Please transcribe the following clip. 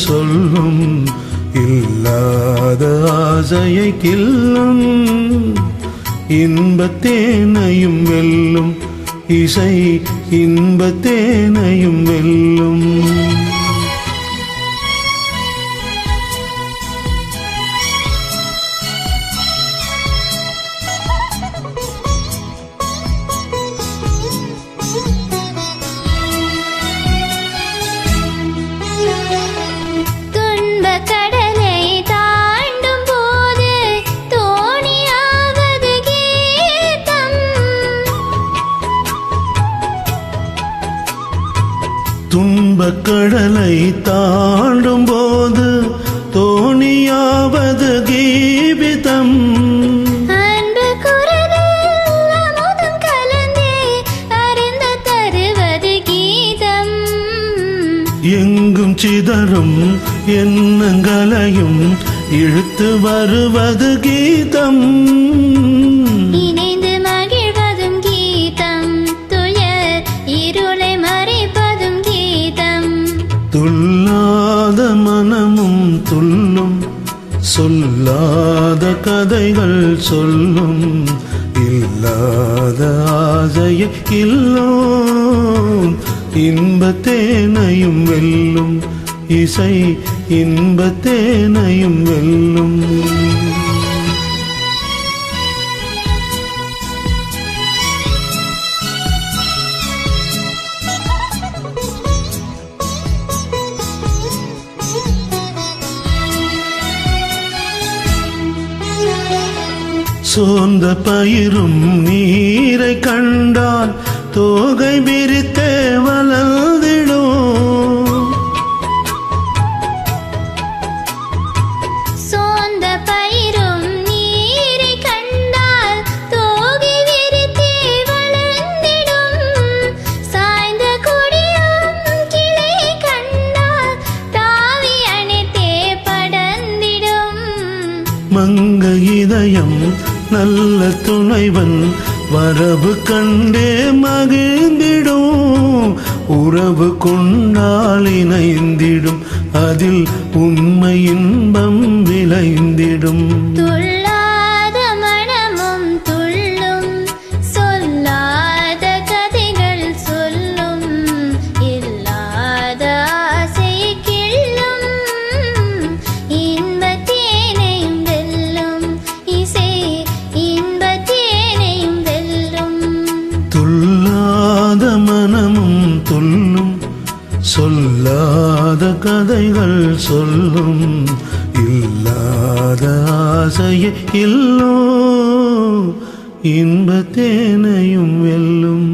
சொல்லும் இல்லாத ஆசையை கில்லும் இன்பத்தேனையும் வெல்லும் இசை இன்பத்தேனையும் வெல்லும் துன்பக் கடலை தாண்டும் போது தோணியாவது கீதம் அன்பு குரலில் அமுதம் கலந்தே அருந்த தருவது கீதம் எங்கும் சிதறும் எண்ணங்களையும் இழுத்து வருவது கீதம் இணைந்து மகிழ்வதும் கீதம் துயர் இருளை மறைப்பதும் கீதம் துள்ளாத மனமும் துள்ளும் சொல்லாத கதைகள் சொல்லும் இல்லாத ஆசையை கில்லும் இன்பத்தேனையும் வெல்லும் இசை இன்பத்தேனையும் வெல்லும் சோர்ந்த பயிரும் நீரை கண்டால் தோகை விரித்தே வளர்ந்திடும் சோர்ந்த பயிரும் நீரை கண்டால் தோகை விரித்தே வளர்ந்திடும் சாய்ந்த கொடியும் கிளை கண்டால் தாவி அணைத்தே படர்ந்திடும் மங்க இதயம் நல்ல துணைவன் வரவு கண்டே மகிழ்ந்திடும் உறவு கொண்டால் இணைந்திடும் அதில் உண்மை இன்பம் விளைந்திடும் துள்ளாத மனமும் துள்ளும் சொல்லாத கதைகள் சொல்லும் இல்லாத ஆசை கிள்ளும் இன்பத்தேனையும் வெல்லும் இசை இன்பத்தேனையும் வெல்லும் துள்ளாத மனமும் துள்ளும் சொல்லாத கதைகள் சொல்லும் இல்லாத ஆசையை இல்லோ இன்பத்தேனையும் வெல்லும்.